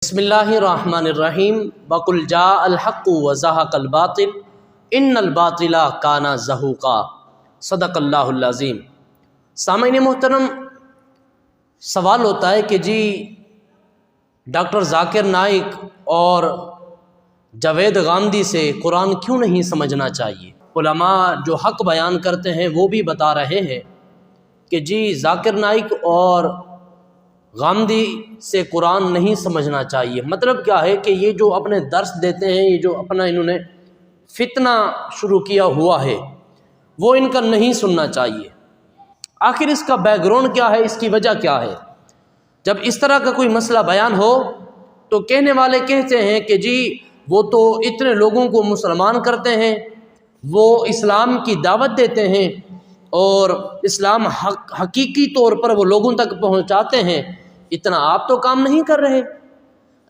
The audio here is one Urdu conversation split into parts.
بسم اللہ الرحمن الرحیم وقل جاء الحق وزهق الباطل ان الباطل کان زہوقا صدق اللہ العظیم۔ سامعین محترم، سوال ہوتا ہے کہ جی ڈاکٹر ذاکر نائک اور جاوید غامدی سے قرآن کیوں نہیں سمجھنا چاہیے؟ علماء جو حق بیان کرتے ہیں وہ بھی بتا رہے ہیں کہ جی ذاکر نائک اور غامدی سے قرآن نہیں سمجھنا چاہیے۔ مطلب کیا ہے کہ یہ جو اپنے درس دیتے ہیں، یہ جو اپنا انہوں نے فتنہ شروع کیا ہوا ہے، وہ ان کا نہیں سننا چاہیے۔ آخر اس کا بیک گراؤنڈ کیا ہے، اس کی وجہ کیا ہے؟ جب اس طرح کا کوئی مسئلہ بیان ہو تو کہنے والے کہتے ہیں کہ جی وہ تو اتنے لوگوں کو مسلمان کرتے ہیں، وہ اسلام کی دعوت دیتے ہیں اور اسلام حقیقی طور پر وہ لوگوں تک پہنچاتے ہیں، اتنا آپ تو کام نہیں کر رہے۔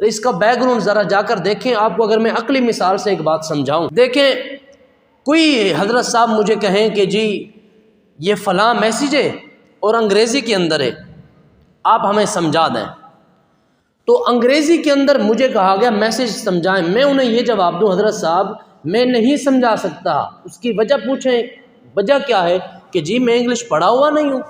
اس کا بیک گراؤنڈ ذرا جا کر دیکھیں۔ آپ کو اگر میں عقلی مثال سے ایک بات سمجھاؤں، دیکھیں کوئی حضرت صاحب مجھے کہیں کہ جی یہ فلاں میسیج ہے اور انگریزی کے اندر ہے، آپ ہمیں سمجھا دیں، تو انگریزی کے اندر مجھے کہا گیا میسیج سمجھائیں، میں انہیں یہ جواب دوں حضرت صاحب میں نہیں سمجھا سکتا۔ اس کی وجہ پوچھیں، وجہ کیا ہے کہ جی میں انگلش پڑھا ہوا نہیں ہوں۔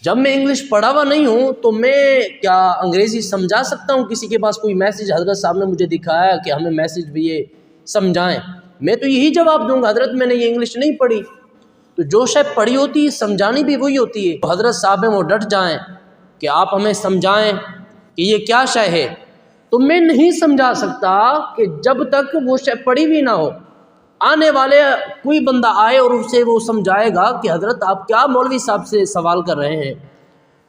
جب میں انگلش پڑھا ہوا نہیں ہوں تو میں کیا انگریزی سمجھا سکتا ہوں؟ کسی کے پاس کوئی میسیج حضرت صاحب نے مجھے دکھایا کہ ہمیں میسیج بھی یہ سمجھائیں، میں تو یہی جواب دوں گا حضرت میں نے یہ انگلش نہیں پڑھی۔ تو جو شے پڑھی ہوتی ہے سمجھانی بھی وہی ہوتی ہے۔ تو حضرت صاحب میں وہ ڈٹ جائیں کہ آپ ہمیں سمجھائیں کہ یہ کیا شے ہے، تو میں نہیں سمجھا سکتا کہ جب تک وہ شے پڑھی بھی نہ ہو۔ آنے والے کوئی بندہ آئے اور اسے وہ سمجھائے گا کہ حضرت آپ کیا مولوی صاحب سے سوال کر رہے ہیں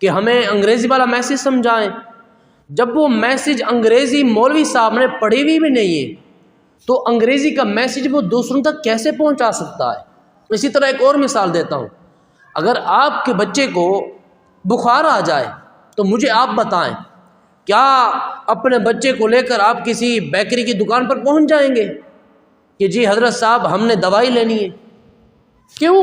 کہ ہمیں انگریزی والا میسیج سمجھائیں۔ جب وہ میسیج انگریزی مولوی صاحب نے پڑھی ہوئی بھی نہیں ہے تو انگریزی کا میسیج وہ دوسروں تک کیسے پہنچا سکتا ہے؟ اسی طرح ایک اور مثال دیتا ہوں، اگر آپ کے بچے کو بخار آ جائے تو مجھے آپ بتائیں، کیا اپنے بچے کو لے کر آپ کسی بیکری کی دکان پر پہنچ جائیں گے کہ جی حضرت صاحب ہم نے دوائی لینی ہے؟ کیوں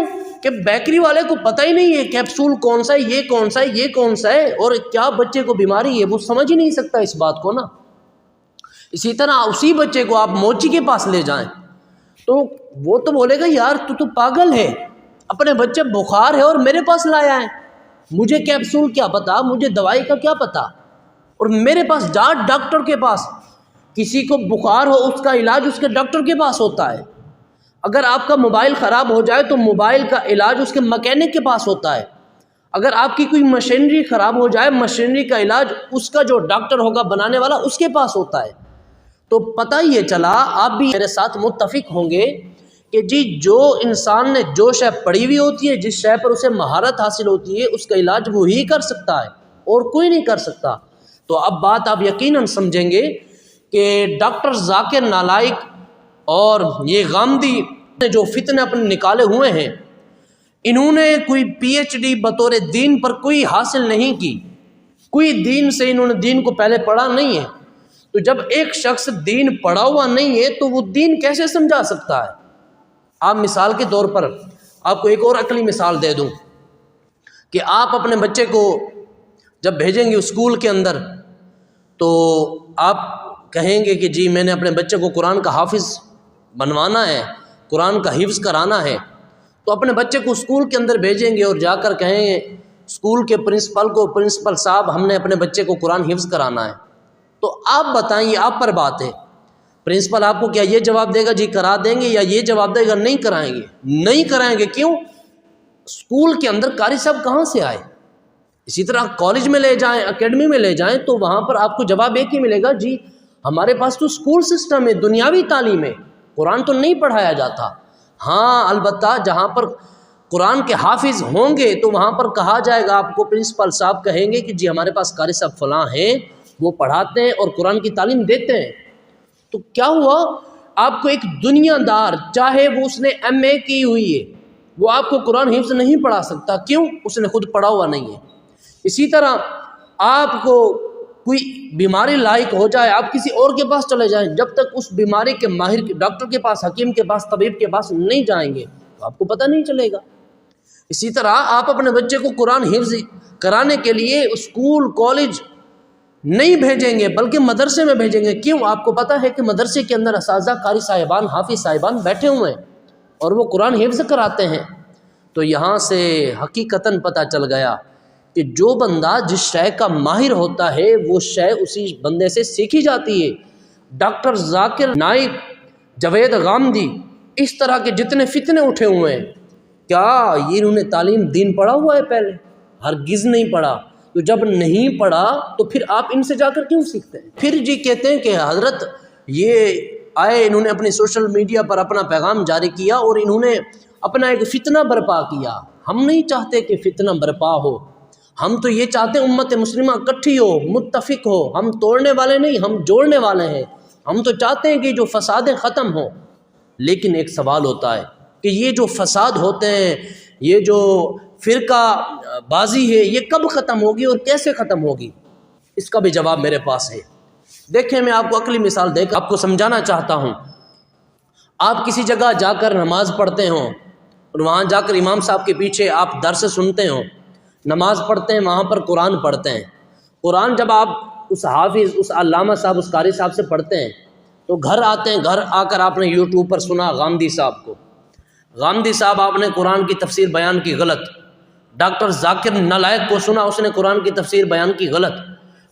کہ بیکری والے کو پتہ ہی نہیں ہے کیپسول کون سا ہے، یہ کون سا ہے، یہ کون سا ہے، اور کیا بچے کو بیماری ہے وہ سمجھ ہی نہیں سکتا اس بات کو نا۔ اسی طرح اسی بچے کو آپ موچی کے پاس لے جائیں تو وہ تو بولے گا یار تو پاگل ہے، اپنے بچے بخار ہے اور میرے پاس لایا ہے، مجھے کیپسول کیا پتا، مجھے دوائی کا کیا پتا، اور میرے پاس جا ڈاکٹر کے پاس۔ کسی کو بخار ہو اس کا علاج اس کے ڈاکٹر کے پاس ہوتا ہے۔ اگر آپ کا موبائل خراب ہو جائے تو موبائل کا علاج اس کے مکینک کے پاس ہوتا ہے۔ اگر آپ کی کوئی مشینری خراب ہو جائے مشینری کا علاج اس کا جو ڈاکٹر ہوگا بنانے والا اس کے پاس ہوتا ہے۔ تو پتہ یہ چلا، آپ بھی میرے ساتھ متفق ہوں گے کہ جی جو انسان نے جو شے پڑھی ہوئی ہوتی ہے، جس شے پر اسے مہارت حاصل ہوتی ہے، اس کا علاج وہی کر سکتا ہے اور کوئی نہیں کر سکتا۔ تو اب بات آپ یقیناً سمجھیں گے کہ ڈاکٹر ذاکر نائک اور یہ غامدی نے جو فتنے اپنے نکالے ہوئے ہیں، انہوں نے کوئی پی ایچ ڈی بطور دین پر کوئی حاصل نہیں کی، کوئی دین سے انہوں نے دین کو پہلے پڑھا نہیں ہے۔ تو جب ایک شخص دین پڑھا ہوا نہیں ہے تو وہ دین کیسے سمجھا سکتا ہے؟ آپ مثال کے طور پر آپ کو ایک اور عقلی مثال دے دوں کہ آپ اپنے بچے کو جب بھیجیں گے اسکول کے اندر تو آپ کہیں گے کہ جی میں نے اپنے بچے کو قرآن کا حافظ بنوانا ہے، قرآن کا حفظ کرانا ہے، تو اپنے بچے کو اسکول کے اندر بھیجیں گے اور جا کر کہیں گے اسکول کے پرنسپل کو، پرنسپل صاحب ہم نے اپنے بچے کو قرآن حفظ کرانا ہے، تو آپ بتائیں یہ آپ پر بات ہے، پرنسپل آپ کو کیا یہ جواب دے گا جی کرا دیں گے، یا یہ جواب دے گا نہیں کرائیں گے؟ نہیں کرائیں گے۔ کیوں؟ اسکول کے اندر قاری صاحب کہاں سے آئے؟ اسی طرح کالج میں لے جائیں، اکیڈمی میں لے جائیں تو وہاں پر آپ کو جواب ایک ہی ملے گا، جی ہمارے پاس تو اسکول سسٹم ہے، دنیاوی تعلیم ہے، قرآن تو نہیں پڑھایا جاتا۔ ہاں البتہ جہاں پر قرآن کے حافظ ہوں گے تو وہاں پر کہا جائے گا، آپ کو پرنسپل صاحب کہیں گے کہ جی ہمارے پاس قاری صاحب فلاں ہیں، وہ پڑھاتے ہیں اور قرآن کی تعلیم دیتے ہیں۔ تو کیا ہوا؟ آپ کو ایک دنیا دار، چاہے وہ اس نے ایم اے کی ہوئی ہے، وہ آپ کو قرآن حفظ نہیں پڑھا سکتا۔ کیوں؟ اس نے خود پڑھا ہوا نہیں ہے۔ اسی طرح آپ کو کوئی بیماری لاحق ہو جائے، آپ کسی اور کے پاس چلے جائیں، جب تک اس بیماری کے ماہر ڈاکٹر کے پاس، حکیم کے پاس، طبیب کے پاس نہیں جائیں گے تو آپ کو پتہ نہیں چلے گا۔ اسی طرح آپ اپنے بچے کو قرآن حفظ کرانے کے لیے اسکول، کالج نہیں بھیجیں گے بلکہ مدرسے میں بھیجیں گے۔ کیوں؟ آپ کو پتہ ہے کہ مدرسے کے اندر اساتذہ، قاری صاحبان، حافظ صاحبان بیٹھے ہوئے ہیں اور وہ قرآن حفظ کراتے ہیں۔ تو یہاں سے حقیقتاً پتہ چل گیا کہ جو بندہ جس شے کا ماہر ہوتا ہے وہ شے اسی بندے سے سیکھی جاتی ہے۔ ڈاکٹر ذاکر نائک، جاوید غامدی، اس طرح کے جتنے فتنے اٹھے ہوئے ہیں، کیا یہ انہوں نے تعلیم دین پڑھا ہوا ہے؟ پہلے ہرگز نہیں پڑھا۔ تو جب نہیں پڑھا تو پھر آپ ان سے جا کر کیوں سیکھتے ہیں؟ پھر جی کہتے ہیں کہ حضرت یہ آئے، انہوں نے اپنی سوشل میڈیا پر اپنا پیغام جاری کیا اور انہوں نے اپنا ایک فتنہ برپا کیا۔ ہم نہیں چاہتے کہ فتنہ برپا ہو، ہم تو یہ چاہتے ہیں امت مسلمہ اکٹھی ہو، متفق ہو۔ ہم توڑنے والے نہیں، ہم جوڑنے والے ہیں۔ ہم تو چاہتے ہیں کہ جو فسادیں ختم ہوں، لیکن ایک سوال ہوتا ہے کہ یہ جو فساد ہوتے ہیں، یہ جو فرقہ بازی ہے، یہ کب ختم ہوگی اور کیسے ختم ہوگی؟ اس کا بھی جواب میرے پاس ہے۔ دیکھیں، میں آپ کو عقلی مثال دے کر آپ کو سمجھانا چاہتا ہوں۔ آپ کسی جگہ جا کر نماز پڑھتے ہوں اور وہاں جا کر امام صاحب کے پیچھے آپ درس سنتے ہوں، نماز پڑھتے ہیں، وہاں پر قرآن پڑھتے ہیں۔ قرآن جب آپ اس حافظ، اس علامہ صاحب، اس قاری صاحب سے پڑھتے ہیں تو گھر آتے ہیں، گھر آ کر آپ نے یوٹیوب پر سنا غامدی صاحب کو، غامدی صاحب آپ نے قرآن کی تفسیر بیان کی غلط، ڈاکٹر ذاکر نالائق کو سنا، اس نے قرآن کی تفسیر بیان کی غلط۔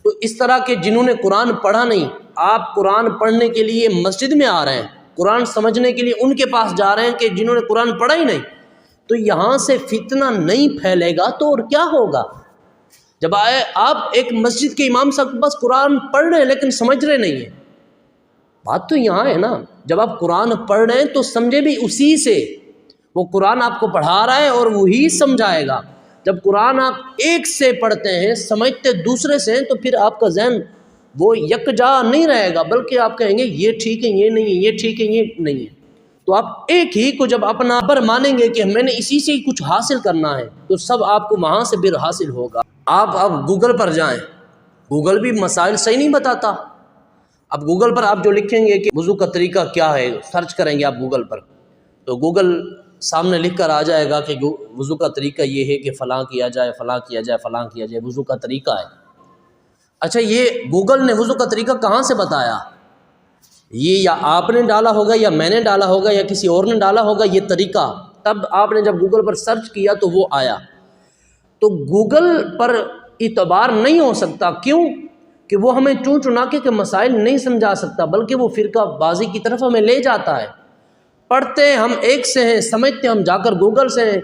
تو اس طرح کے جنہوں نے قرآن پڑھا نہیں، آپ قرآن پڑھنے کے لیے مسجد میں آ رہے ہیں، قرآن سمجھنے کے لیے ان کے پاس جا رہے ہیں کہ جنہوں نے قرآن پڑھا ہی نہیں، تو یہاں سے فتنہ نہیں پھیلے گا تو اور کیا ہوگا؟ جب آپ ایک مسجد کے امام صاحب بس قرآن پڑھ رہے ہیں لیکن سمجھ رہے نہیں ہیں، بات تو یہاں ہے نا۔ جب آپ قرآن پڑھ رہے ہیں تو سمجھے بھی اسی سے، وہ قرآن آپ کو پڑھا رہا ہے اور وہی سمجھائے گا۔ جب قرآن آپ ایک سے پڑھتے ہیں، سمجھتے دوسرے سے ہیں، تو پھر آپ کا ذہن وہ یکجا نہیں رہے گا، بلکہ آپ کہیں گے یہ ٹھیک ہے، یہ نہیں ہے، یہ ٹھیک ہے، یہ نہیں ہے۔ تو آپ ایک ہی کو جب اپنا پر مانیں گے کہ میں نے اسی سے ہی کچھ حاصل کرنا ہے، تو سب آپ کو وہاں سے پھر حاصل ہوگا۔ آپ گوگل پر جائیں، گوگل بھی مسائل صحیح نہیں بتاتا۔ اب گوگل پر آپ جو لکھیں گے کہ وضو کا طریقہ کیا ہے، سرچ کریں گے آپ گوگل پر، تو گوگل سامنے لکھ کر آ جائے گا کہ وضو کا طریقہ یہ ہے کہ فلاں کیا جائے، فلاں کیا جائے، فلاں کیا جائے، وضو کا طریقہ ہے۔ اچھا، یہ گوگل نے وضو کا طریقہ کہاں سے بتایا؟ یہ یا آپ نے ڈالا ہوگا، یا میں نے ڈالا ہوگا، یا کسی اور نے ڈالا ہوگا یہ طریقہ، تب آپ نے جب گوگل پر سرچ کیا تو وہ آیا۔ تو گوگل پر اعتبار نہیں ہو سکتا، کیوں کہ وہ ہمیں چون چنا کے مسائل نہیں سمجھا سکتا، بلکہ وہ فرقہ بازی کی طرف ہمیں لے جاتا ہے۔ پڑھتے ہم ایک سے ہیں، سمجھتے ہم جا کر گوگل سے ہیں،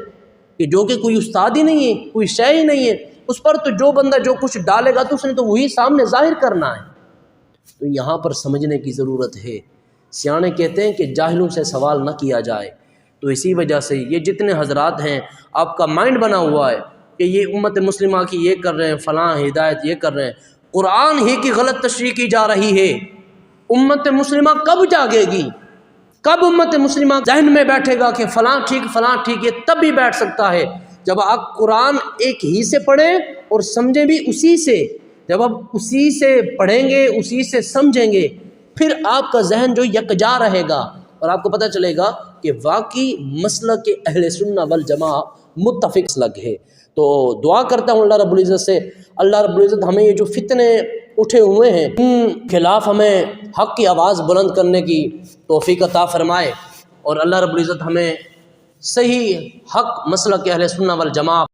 کہ جو کہ کوئی استاد ہی نہیں ہے، کوئی شے ہی نہیں ہے، اس پر تو جو بندہ جو کچھ ڈالے گا تو اس نے تو وہی سامنے ظاہر کرنا ہے۔ تو یہاں پر سمجھنے کی ضرورت ہے۔ سیانے کہتے ہیں کہ جاہلوں سے سوال نہ کیا جائے۔ تو اسی وجہ سے یہ جتنے حضرات ہیں، آپ کا مائنڈ بنا ہوا ہے کہ یہ امت مسلمہ کی یہ کر رہے ہیں، فلاں ہدایت یہ کر رہے ہیں، قرآن ہی کی غلط تشریح کی جا رہی ہے۔ امت مسلمہ کب جاگے گی؟ کب امت مسلمہ ذہن میں بیٹھے گا کہ فلاں ٹھیک، فلاں ٹھیک؟ یہ تب بھی بیٹھ سکتا ہے جب آپ قرآن ایک ہی سے پڑھیں اور سمجھیں بھی اسی سے۔ جب آپ اسی سے پڑھیں گے، اسی سے سمجھیں گے، پھر آپ کا ذہن جو یکجا رہے گا اور آپ کو پتہ چلے گا کہ واقعی مسلک اہل سنہ والجماعہ متفق مسلک ہے۔ تو دعا کرتا ہوں اللہ رب العزت سے، اللہ رب العزت ہمیں یہ جو فتنے اٹھے ہوئے ہیں ان خلاف ہمیں حق کی آواز بلند کرنے کی توفیق عطا فرمائے، اور اللہ رب العزت ہمیں صحیح حق مسلک اہل سنہ والجماعہ